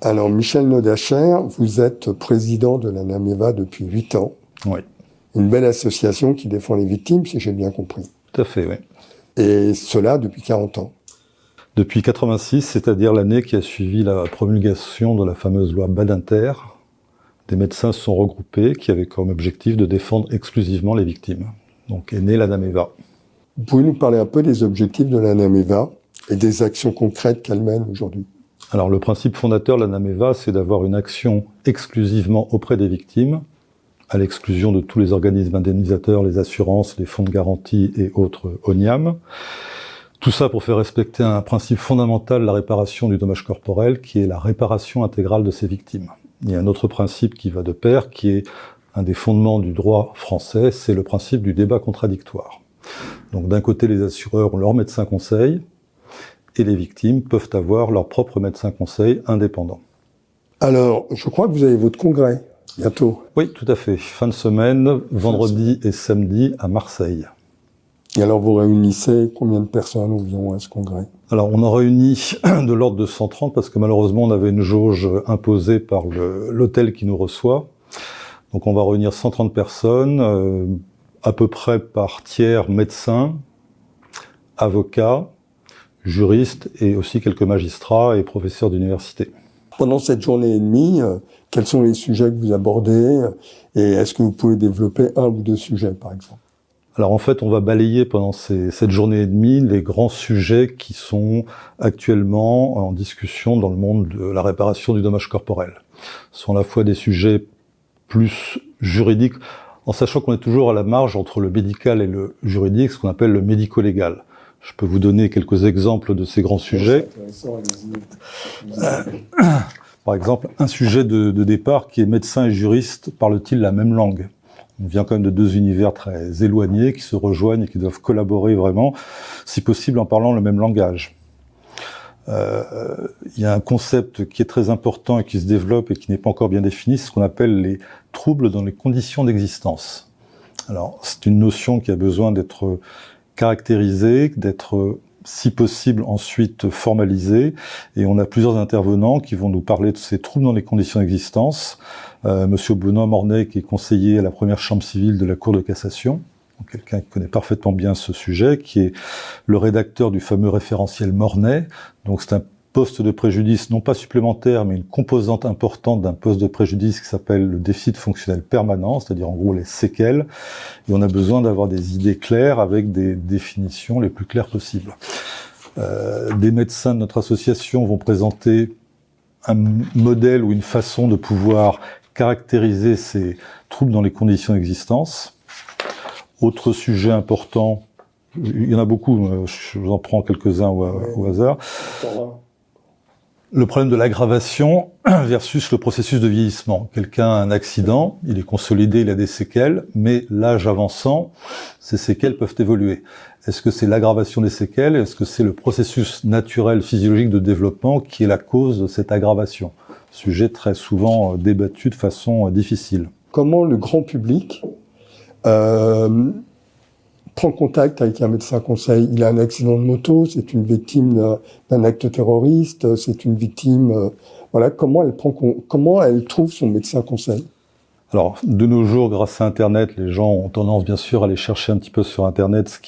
Alors, Michel Nodacher, vous êtes président de la NAMEVA depuis 8 ans. Oui. Une belle association qui défend les victimes, si j'ai bien compris. Tout à fait, oui. Et cela depuis 40 ans. Depuis 86, c'est-à-dire l'année qui a suivi la promulgation de la fameuse loi Badinter, des médecins se sont regroupés qui avaient comme objectif de défendre exclusivement les victimes. Donc est née la NAMEVA. Vous pouvez nous parler un peu des objectifs de la NAMEVA et des actions concrètes qu'elle mène aujourd'hui? Alors le principe fondateur de la NAMEVA, c'est d'avoir une action exclusivement auprès des victimes, à l'exclusion de tous les organismes indemnisateurs, les assurances, les fonds de garantie et autres ONIAM. Tout ça pour faire respecter un principe fondamental de la réparation du dommage corporel, qui est la réparation intégrale de ces victimes. Il y a un autre principe qui va de pair, qui est un des fondements du droit français, c'est le principe du débat contradictoire. Donc d'un côté, les assureurs ont leur médecin conseil, et les victimes peuvent avoir leur propre médecin conseil indépendant. Alors, je crois que vous avez votre congrès bientôt. Oui, tout à fait. Fin de semaine, vendredi et samedi à Marseille. Et alors, vous réunissez combien de personnes environ à ce congrès? Alors, on en réunit de l'ordre de 130 parce que malheureusement, on avait une jauge imposée par l'hôtel qui nous reçoit. Donc, on va réunir 130 personnes, à peu près par tiers médecins, avocats, juristes et aussi quelques magistrats et professeurs d'université. Pendant cette journée et demie, quels sont les sujets que vous abordez? Et est-ce que vous pouvez développer un ou deux sujets, par exemple? Alors en fait, on va balayer pendant cette journée et demie les grands sujets qui sont actuellement en discussion dans le monde de la réparation du dommage corporel. Ce sont à la fois des sujets plus juridiques, en sachant qu'on est toujours à la marge entre le médical et le juridique, ce qu'on appelle le médico-légal. Je peux vous donner quelques exemples de ces grands sujets. Par exemple, un sujet de départ qui est médecin et juriste parlent-ils la même langue? On vient quand même de deux univers très éloignés qui se rejoignent et qui doivent collaborer vraiment, si possible en parlant le même langage. Il y a un concept qui est très important et qui se développe et qui n'est pas encore bien défini, c'est ce qu'on appelle les troubles dans les conditions d'existence. Alors, c'est une notion qui a besoin d'être caractérisée, d'être, si possible, ensuite formalisée. Et on a plusieurs intervenants qui vont nous parler de ces troubles dans les conditions d'existence. Monsieur Benoît Mornay, qui est conseiller à la première chambre civile de la Cour de cassation, donc quelqu'un qui connaît parfaitement bien ce sujet, qui est le rédacteur du fameux référentiel Mornay. Donc c'est un poste de préjudice, non pas supplémentaire, mais une composante importante d'un poste de préjudice qui s'appelle le déficit fonctionnel permanent, c'est-à-dire en gros les séquelles. Et on a besoin d'avoir des idées claires avec des définitions les plus claires possibles. Des médecins de notre association vont présenter un modèle ou une façon de pouvoir caractériser ces troubles dans les conditions d'existence. Autre sujet important, il y en a beaucoup, je vous en prends quelques-uns au hasard. Le problème de l'aggravation versus le processus de vieillissement. Quelqu'un a un accident, il est consolidé, il a des séquelles, mais l'âge avançant, ces séquelles peuvent évoluer. Est-ce que c'est l'aggravation des séquelles? Est-ce que c'est le processus naturel, physiologique de développement qui est la cause de cette aggravation? Sujet très souvent débattu de façon difficile. Comment le grand public prend contact avec un médecin conseil? Il a un accident de moto, c'est une victime d'un acte terroriste, c'est une victime... voilà, comment elle trouve son médecin conseil? Alors, de nos jours, grâce à Internet, les gens ont tendance, bien sûr, à aller chercher un petit peu sur Internet ce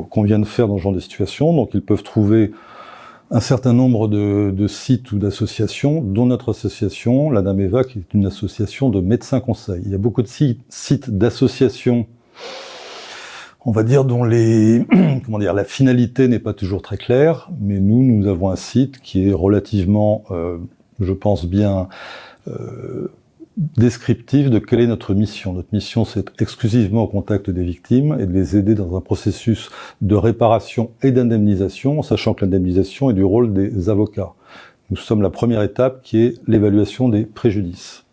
qu'on vient de faire dans ce genre de situation. Donc, ils peuvent trouver un certain nombre de sites ou d'associations, dont notre association, la NAMEVA, qui est une association de médecins conseils. Il y a beaucoup de sites d'associations, on va dire, dont la finalité n'est pas toujours très claire, mais nous avons un site qui est relativement, je pense bien, descriptif de quelle est notre mission. Notre mission, c'est d'être exclusivement au contact des victimes et de les aider dans un processus de réparation et d'indemnisation, en sachant que l'indemnisation est du rôle des avocats. Nous sommes la première étape qui est l'évaluation des préjudices.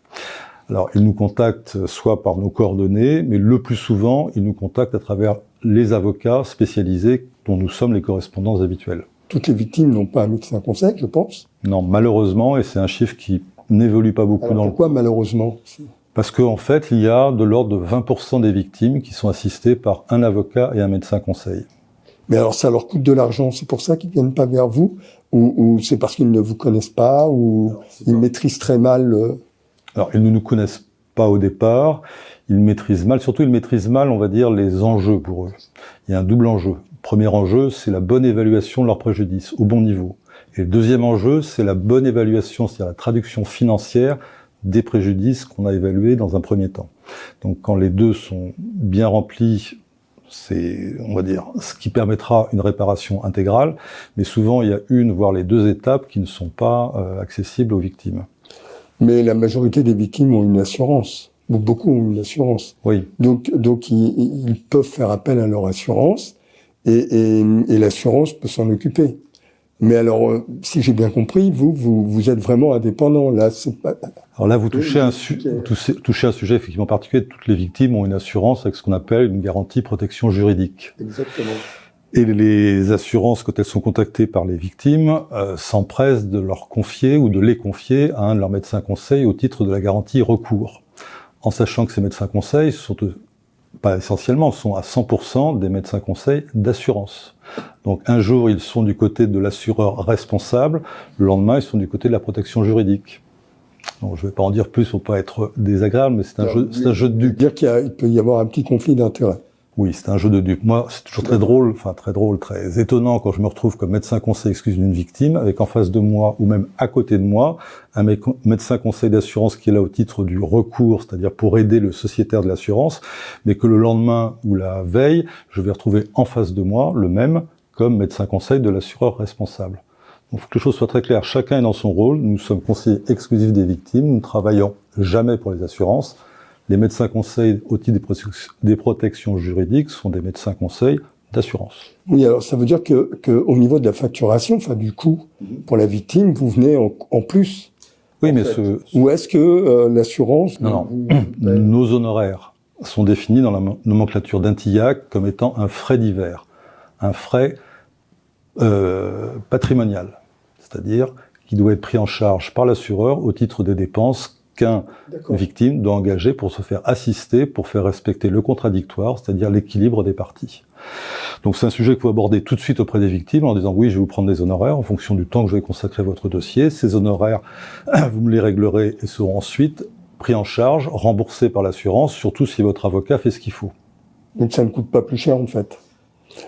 Alors, ils nous contactent soit par nos coordonnées, mais le plus souvent, ils nous contactent à travers les avocats spécialisés dont nous sommes les correspondants habituels. Toutes les victimes n'ont pas un médecin conseil, je pense. Non, malheureusement, et c'est un chiffre qui n'évolue pas beaucoup. Alors pourquoi malheureusement? Parce qu'en fait, il y a de l'ordre de 20% des victimes qui sont assistées par un avocat et un médecin conseil. Mais alors ça leur coûte de l'argent, c'est pour ça qu'ils viennent pas vers vous, ou c'est parce qu'ils ne vous connaissent pas, ou ils maîtrisent très mal. Alors ils ne nous connaissent pas au départ, ils maîtrisent mal, surtout ils maîtrisent mal, on va dire, les enjeux pour eux. Il y a un double enjeu. Le premier enjeu, c'est la bonne évaluation de leurs préjudices, au bon niveau. Et le deuxième enjeu, c'est la bonne évaluation, c'est-à-dire la traduction financière des préjudices qu'on a évalués dans un premier temps. Donc quand les deux sont bien remplis, c'est, on va dire, ce qui permettra une réparation intégrale, mais souvent il y a une, voire les deux étapes qui ne sont pas accessibles aux victimes. Mais la majorité des victimes ont une assurance. Beaucoup ont une assurance. Oui. Donc ils peuvent faire appel à leur assurance et l'assurance peut s'en occuper. Mais alors, si j'ai bien compris, vous êtes vraiment indépendant. Là, c'est pas. Alors là, vous touchez un sujet effectivement particulier. Toutes les victimes ont une assurance avec ce qu'on appelle une garantie protection juridique. Exactement. Et les assurances, quand elles sont contactées par les victimes, s'empressent de leur confier ou de les confier à un de leurs médecins conseils au titre de la garantie recours. En sachant que ces médecins conseils sont, pas essentiellement, sont à 100% des médecins conseils d'assurance. Donc un jour, ils sont du côté de l'assureur responsable, le lendemain, ils sont du côté de la protection juridique. Donc je ne vais pas en dire plus pour pas être désagréable, mais c'est un jeu de dupes. Dire qu'il peut y avoir un petit conflit d'intérêts. Oui, c'est un jeu de dupes. Moi, c'est toujours très drôle, très étonnant quand je me retrouve comme médecin conseil d'une victime, avec en face de moi, ou même à côté de moi, un médecin conseil d'assurance qui est là au titre du recours, c'est-à-dire pour aider le sociétaire de l'assurance, mais que le lendemain ou la veille, je vais retrouver en face de moi le même comme médecin conseil de l'assureur responsable. Donc, il faut que les choses soient très claires. Chacun est dans son rôle. Nous sommes conseillers exclusifs des victimes. Nous ne travaillons jamais pour les assurances. Les médecins conseils au titre des protections juridiques sont des médecins conseils d'assurance. Oui, alors ça veut dire que au niveau de la facturation, enfin du coût pour la victime, vous venez en plus. Oui, mais ou est-ce que l'assurance Non. Nos honoraires sont définis dans la nomenclature d'Intillac comme étant un frais divers, un frais patrimonial, c'est-à-dire qui doit être pris en charge par l'assureur au titre des dépenses qu'un victime doit engager pour se faire assister, pour faire respecter le contradictoire, c'est-à-dire l'équilibre des parties. Donc c'est un sujet qu'il faut aborder tout de suite auprès des victimes en disant oui, je vais vous prendre des honoraires en fonction du temps que je vais consacrer à votre dossier. Ces honoraires, vous me les réglerez et seront ensuite pris en charge, remboursés par l'assurance, surtout si votre avocat fait ce qu'il faut. Donc ça ne coûte pas plus cher en fait.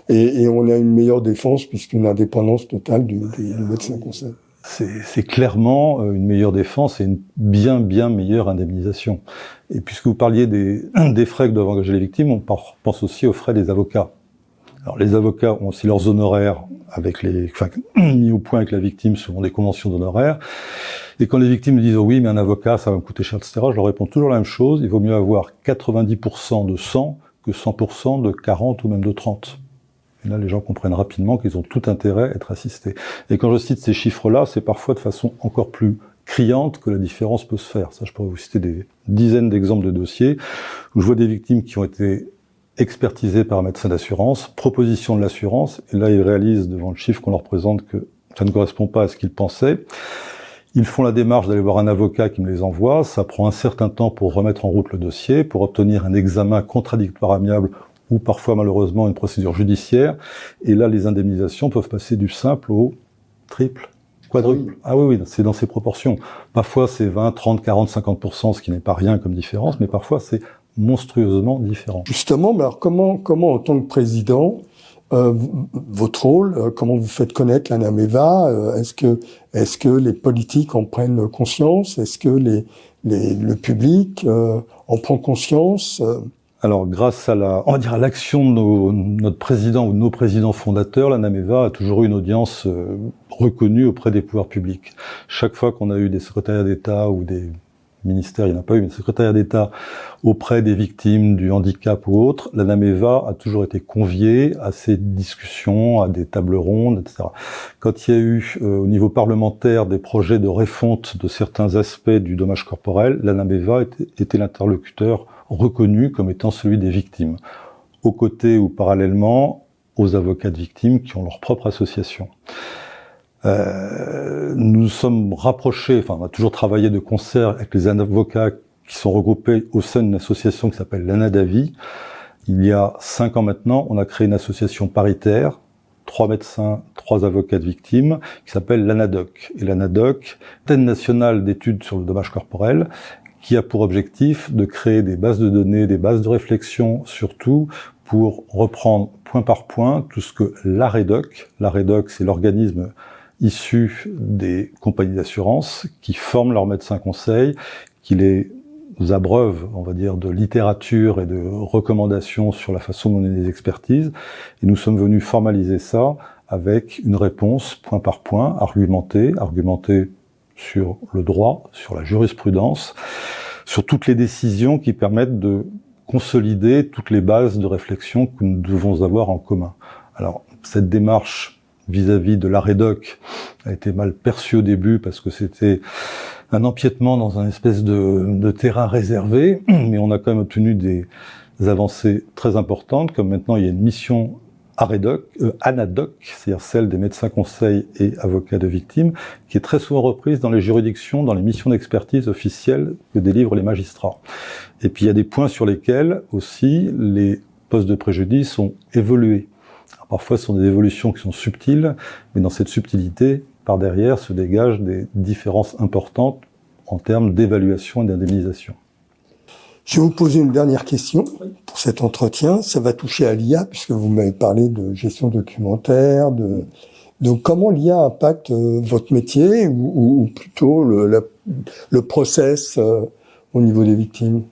Et on a une meilleure défense puisqu'une indépendance totale du médecin conseil. C'est clairement une meilleure défense et une bien meilleure indemnisation. Et puisque vous parliez des frais que doivent engager les victimes, on pense aussi aux frais des avocats. Alors les avocats ont aussi leurs honoraires mis au point avec la victime selon des conventions d'honoraires. Et quand les victimes me disent oh oui, mais un avocat ça va me coûter cher, etc., je leur réponds toujours la même chose. Il vaut mieux avoir 90% de 100 que 100% de 40 ou même de 30. Et là, les gens comprennent rapidement qu'ils ont tout intérêt à être assistés. Et quand je cite ces chiffres-là, c'est parfois de façon encore plus criante que la différence peut se faire. Ça, je pourrais vous citer des dizaines d'exemples de dossiers où je vois des victimes qui ont été expertisées par un médecin d'assurance, proposition de l'assurance, et là, ils réalisent devant le chiffre qu'on leur présente que ça ne correspond pas à ce qu'ils pensaient. Ils font la démarche d'aller voir un avocat qui me les envoie. Ça prend un certain temps pour remettre en route le dossier, pour obtenir un examen contradictoire amiable ou parfois malheureusement une procédure judiciaire. Et là, les indemnisations peuvent passer du simple au triple, quadruple. Ah oui, c'est dans ces proportions. Parfois, c'est 20, 30, 40, 50%, ce qui n'est pas rien comme différence, mais parfois, c'est monstrueusement différent. Justement, mais alors comment en tant que président, votre rôle, comment vous faites connaître la NAMEVA, est-ce que les politiques en prennent conscience? Est-ce que le public en prend conscience? Alors, grâce à l'action de notre président ou de nos présidents fondateurs, la NAMEVA a toujours eu une audience reconnue auprès des pouvoirs publics. Chaque fois qu'on a eu des secrétariats d'État ou des ministères, il n'y en a pas eu, mais des secrétariats d'État auprès des victimes du handicap ou autres, la NAMEVA a toujours été conviée à ces discussions, à des tables rondes, etc. Quand il y a eu au niveau parlementaire des projets de refonte de certains aspects du dommage corporel, la NAMEVA était l'interlocuteur reconnu comme étant celui des victimes, aux côtés ou parallèlement aux avocats de victimes qui ont leur propre association. Nous sommes rapprochés, on a toujours travaillé de concert avec les avocats qui sont regroupés au sein d'une association qui s'appelle l'ANADAVI. Il y a 5 ans maintenant, on a créé une association paritaire 3 médecins, 3 avocats de victimes, qui s'appelle l'ANADOC. Et l'ANADOC, Antenne nationale d'études sur le dommage corporel, qui a pour objectif de créer des bases de données, des bases de réflexion, surtout pour reprendre point par point tout ce que l'AREDOC, c'est l'organisme issu des compagnies d'assurance, qui forment leurs médecins conseils, qui les abreuvent, on va dire, de littérature et de recommandations sur la façon dont on est des expertises. Et nous sommes venus formaliser ça avec une réponse point par point, argumentée sur le droit, sur la jurisprudence, sur toutes les décisions qui permettent de consolider toutes les bases de réflexion que nous devons avoir en commun. Alors, cette démarche vis-à-vis de l'AREDOC a été mal perçue au début parce que c'était un empiètement dans un espèce de terrain réservé, mais on a quand même obtenu des avancées très importantes, comme maintenant il y a une mission ANADOC, c'est-à-dire celle des médecins conseils et avocats de victimes, qui est très souvent reprise dans les juridictions, dans les missions d'expertise officielles que délivrent les magistrats. Et puis il y a des points sur lesquels aussi les postes de préjudice ont évolué. Alors, parfois ce sont des évolutions qui sont subtiles, mais dans cette subtilité, par derrière, se dégagent des différences importantes en termes d'évaluation et d'indemnisation. Je vais vous poser une dernière question pour cet entretien. Ça va toucher à l'IA, puisque vous m'avez parlé de gestion documentaire. Donc, comment l'IA impacte votre métier ou plutôt le process au niveau des victimes?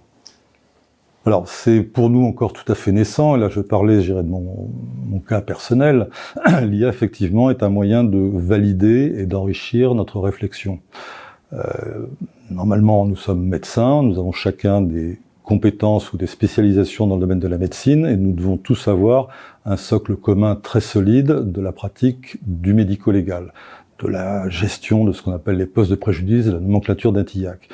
Alors, c'est pour nous encore tout à fait naissant. Et là, je parlais, je dirais, de mon cas personnel. L'IA, effectivement, est un moyen de valider et d'enrichir notre réflexion. Normalement, nous sommes médecins, nous avons chacun des compétences ou des spécialisations dans le domaine de la médecine et nous devons tous avoir un socle commun très solide de la pratique du médico-légal, de la gestion de ce qu'on appelle les postes de préjudice, de la nomenclature d'un TIAC.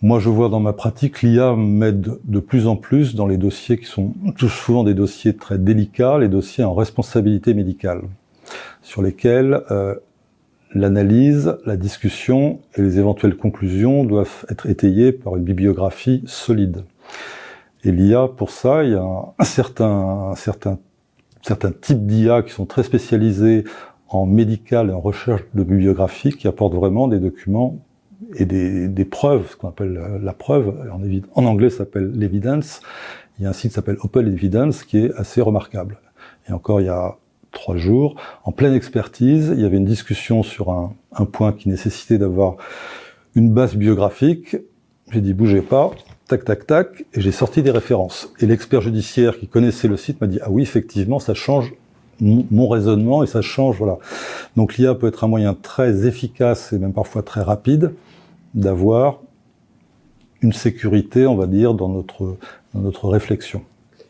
Moi, je vois dans ma pratique, l'IA m'aide de plus en plus dans les dossiers qui sont souvent des dossiers très délicats, les dossiers en responsabilité médicale, sur lesquels l'analyse, la discussion et les éventuelles conclusions doivent être étayées par une bibliographie solide. Et l'IA, pour ça, il y a certains types d'IA qui sont très spécialisés en médical et en recherche de bibliographie, qui apportent vraiment des documents et des preuves, ce qu'on appelle la preuve. En anglais, ça s'appelle l'evidence. Il y a un site qui s'appelle Open Evidence qui est assez remarquable. Et encore, il y a 3 jours, en pleine expertise, il y avait une discussion sur un point qui nécessitait d'avoir une base biographique. J'ai dit, bougez pas, tac, tac, tac, et j'ai sorti des références. Et l'expert judiciaire qui connaissait le site m'a dit, ah oui, effectivement, ça change mon raisonnement et ça change, voilà. Donc l'IA peut être un moyen très efficace et même parfois très rapide d'avoir une sécurité, on va dire, dans notre réflexion.